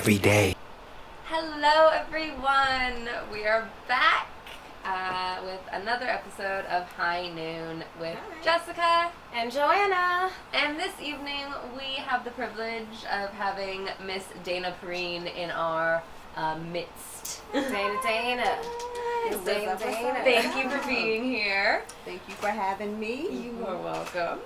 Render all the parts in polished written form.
every day. Hello everyone! We are back with another episode of High Noon with Jessica and Joanna. And this evening we have the privilege of having Miss Dana Perine in our midst. Dana. Dana. Thank you for being here. Thank you for having me. You are welcome.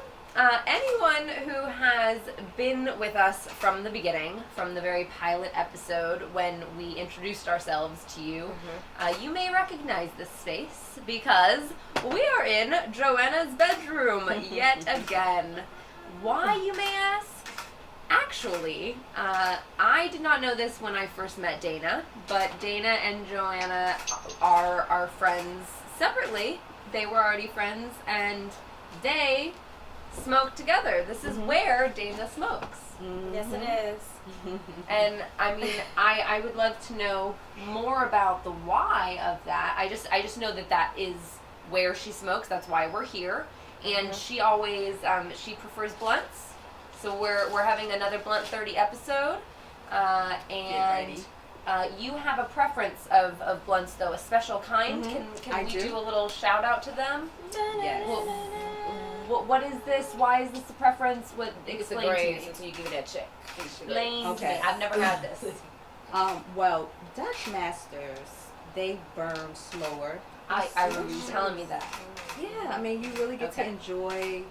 Anyone who has been with us from the beginning, from the very pilot episode when we introduced ourselves to you, you may recognize this space because we are in Joanna's bedroom yet again. Why, you may ask? Actually, I did not know this when I first met Dana, but Dana and Joanna are friends separately. They were already friends, and they smoke together. This is where Dana smokes. Yes, it is. And I mean, I would love to know more about the why of that. I just know that is where she smokes. That's why we're here. And she always she prefers blunts. So we're having another Blunt 30 episode. And you have a preference of blunts though, a special kind. Can we do a little shout out to them? Yes. What is this? Why is this a preference? It's Explain to me. until you give it that check. Explain to me. Okay. I've never had this. Well, Dutch Masters, they burn slower. I remember you telling me that. Yeah, I mean, you really get to enjoy,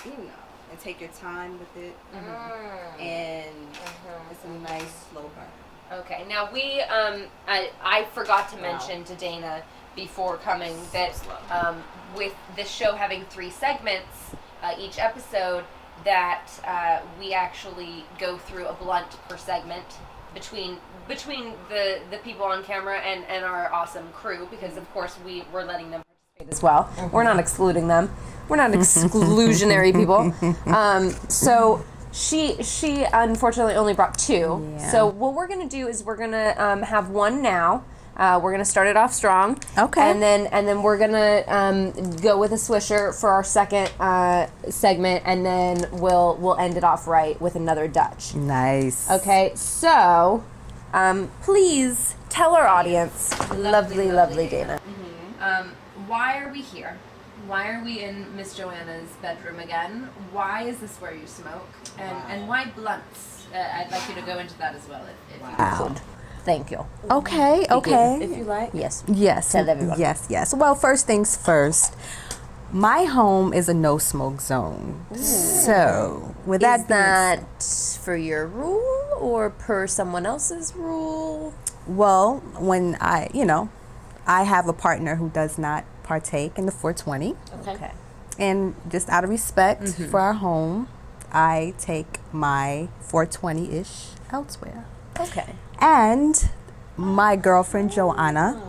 and take your time with it. And it's a nice slow burn. Okay. Now we I forgot to mention to Dana before coming that with this show having 3 segments each episode, that we actually go through a blunt per segment between the people on camera and our awesome crew, because of course we're letting them participate as well. We're not excluding them. We're not exclusionary people. So she unfortunately only brought 2. Yeah. So what we're gonna do is we're gonna have one now. We're gonna start it off strong. Okay. And then we're gonna go with a swisher for our second segment, and then we'll end it off right with another Dutch. Nice. Okay. So, please tell our audience, lovely Dana. Why are we here? Why are we in Miss Joanna's bedroom again? Why is this where you smoke? And why blunts? I'd like you to go into that as well if you could. Thank you. Okay. If you like. Yes. Yes. Tell everyone. Yes. Well, first things first. My home is a no smoke zone. Ooh. So, with Is that for your rule or per someone else's rule? Well, when I have a partner who does not partake in the 420. Okay. And just out of respect for our home, I take my 420-ish elsewhere. Okay. And my girlfriend, Joanna,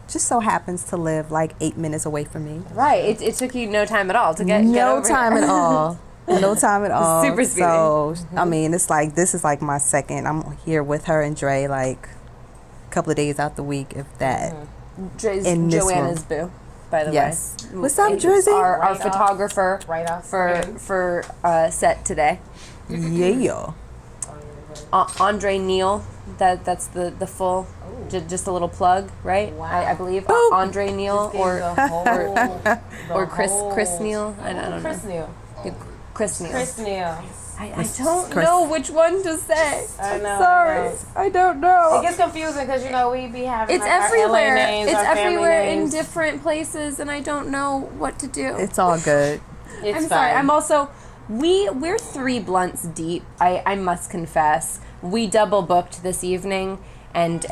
just so happens to live like 8 minutes away from me. Right. It took you no time at all to get over No time here. at all. No time at all. Super speedy. So, I mean, it's like, this is like my second. I'm here with her and Dre like a couple of days out the week, if that. Dre's In this Joanna's boo, by the way. What's up, Drizzy? Our photographer Right off for set today. Yeah. Andre Neal. That's the full. Just a little plug, right? Wow. I believe Boop. Andre Neal or Chris Neal. I don't know. Chris Neal. Chris Neal. Chris Neal. I don't know which one to say. I know. I'm sorry. I don't know. It gets confusing because we be having It's like, our everywhere. LA names, It's our family everywhere in names. different places, and I don't know what to do. It's all good. It's I'm sorry. fine. I'm also we're 3 blunts deep. I must confess. We double booked this evening, and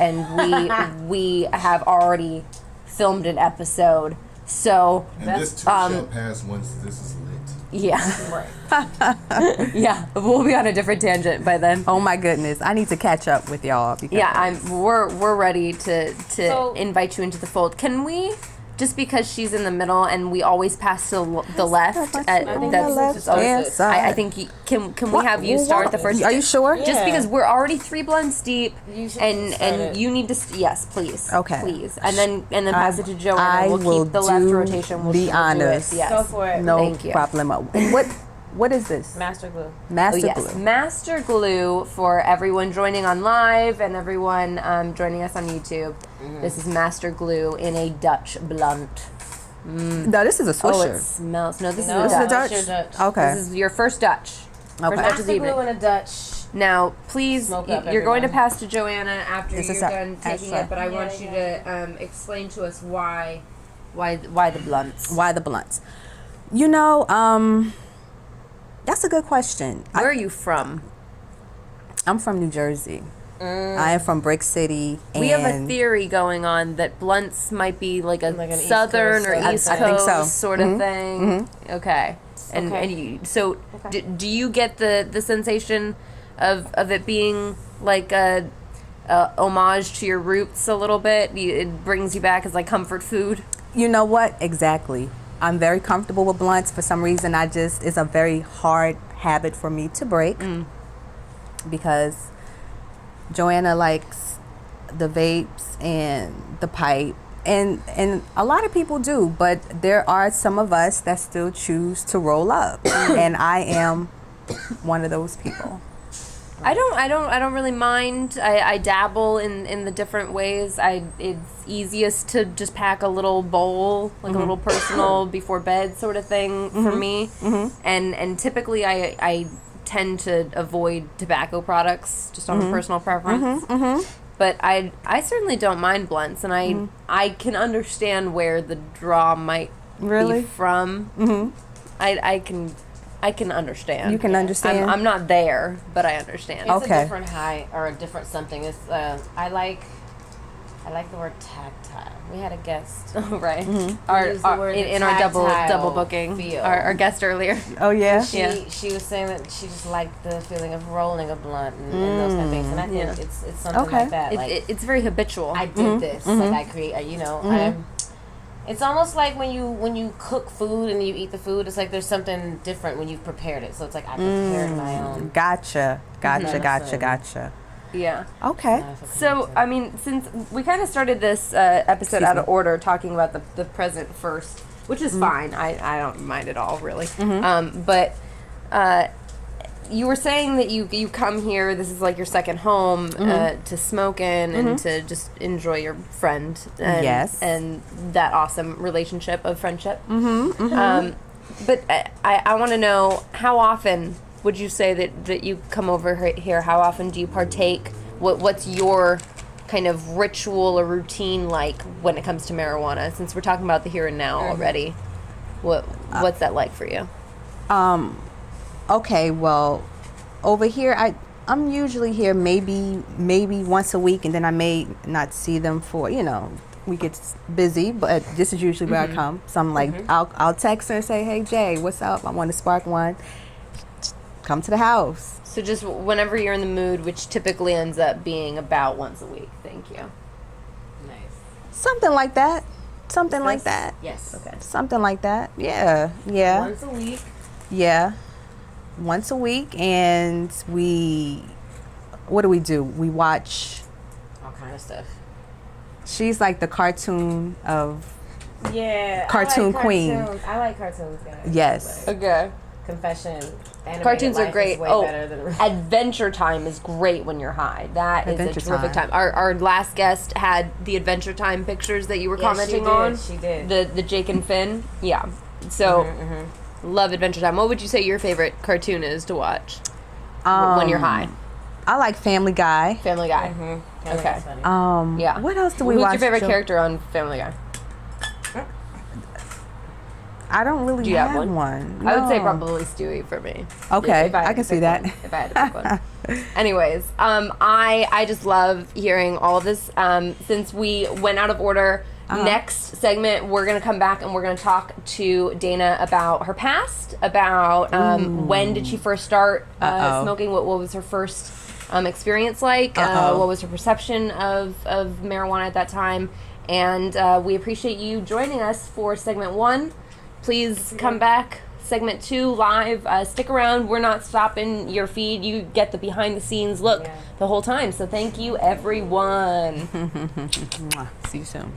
we have already filmed an episode. So And this too shall pass once this is lit. yeah, Right. yeah, we'll be on a different tangent by then. Oh my goodness, I need to catch up with y'all. Because Yeah, we're ready to So- invite you into the fold. Can we? Just because she's in the middle and we always pass to the left. That's always. I think can we have you start the first? Are you sure? Just Yeah. because we're already 3 blunts deep, You should and start and it. you need to yes, please. Okay. Please, and then pass it to Joanna. I we'll will keep the left do rotation. We'll the do it. honors. Yes. Go for it. No Thank you. problem. What is this? Master glue. Master Oh, yes. glue. Master Glue for everyone joining on live and everyone joining us on YouTube. This is Master Glue in a Dutch blunt. No, this is a Oh, Swisher. it smells. No, this No, is This a is a Dutch. what's Dutch. your Dutch? Okay. This is your first Dutch. First Okay. Dutch of Master the glue evening. and a Dutch. Now, please, Smoke up, you're going to everyone. pass to Joanna after This you're is done taking extra. it, but I want you to explain to us why the blunts. Why the blunts? You know, that's a good question. Where are you from? I'm from New Jersey. I am from Brick City. We have a and theory going on that blunts might be like an East southern Coast or sort of East I Coast think so. sort of thing. Okay. And Okay. and you, so do you get the sensation of it being like a homage to your roots a little bit? It brings you back as like comfort food. You know what? Exactly. I'm very comfortable with blunts. For some reason, it's a very hard habit for me to break because Joanna likes the vapes and the pipe. And a lot of people do, but there are some of us that still choose to roll up. And I am one of those people. I don't really mind. I dabble in the different ways. It's easiest to just pack a little bowl, like a little personal before bed sort of thing for me. And typically I tend to avoid tobacco products just on a personal preference. But I certainly don't mind blunts, and I can understand where the draw might Really? be from. I can understand. You can understand? I'm not there, but I understand. It's Okay. a different high or a different something. It's I like the word tactile. We had a guest. Oh, right. We used the word In our double tactile booking, feel. our guest earlier. Oh, yeah? She was saying that she just liked the feeling of rolling a blunt and those kind of things. And I think Yeah. it's something Okay. like that. Like It's very habitual. I did this. Like I create. It's almost like when you cook food and you eat the food. It's like there's something different when you've prepared it. So it's like I prepared my own. Gotcha. Mhm. Gotcha. Yeah. Okay. So, I mean, since we kind of started this episode out of order, talking about the present first, which is fine. I don't mind at all, really. But you were saying that you come here, this is like your second home to smoke in and to just enjoy your friend. And, Yes. And that awesome relationship of friendship. But I want to know, how often would you say that you come over here? How often do you partake? What's your kind of ritual or routine like when it comes to marijuana? Since we're talking about the here and now already, what's that like for you? Okay, well, over here, I'm usually here maybe once a week, and then I may not see them for, we get busy, but this is usually where I come. So I'm like, I'll text her and say, hey, Jay, what's up? I want to spark one. Come to the house. So just whenever you're in the mood, which typically ends up being about once a week. Thank you. Nice. Something like that. Something like that. Yes. Okay. Something like that. Yeah. Once a week. Yeah. Once a week, and what do? We watch. All kind of stuff. She's like the cartoon of. Yeah. Cartoon queen. I like cartoons, guys. Yes. Okay. Confession. Animated Cartoons are life great. Is way Oh, better than Adventure Time is great when you're high. That is Adventure a terrific Time. time. Our last guest had the Adventure Time pictures that you were commenting she did. on. She did. The Jake and Finn. Yeah. So love Adventure Time. What would you say your favorite cartoon is to watch when you're high? I like Family Guy. Family Guy. Family Okay. Guy's funny. Yeah. What else do we Who's watch? your favorite Joe? character on Family Guy? I don't really Do you have have one? one. I would say No. probably Stewie for me. Okay, If I had I to can see pick that. one, if I had to pick one. Anyways, I just love hearing all of this. Since we went out of order, next segment we're gonna come back and we're gonna talk to Dana about her past, about when did she first start smoking, what was her first experience like, what was her perception of marijuana at that time, and we appreciate you joining us for segment 1. Please come back. Segment 2 live. Stick around. We're not stopping your feed. You get the behind the scenes look the whole time. So thank you, everyone. See you soon.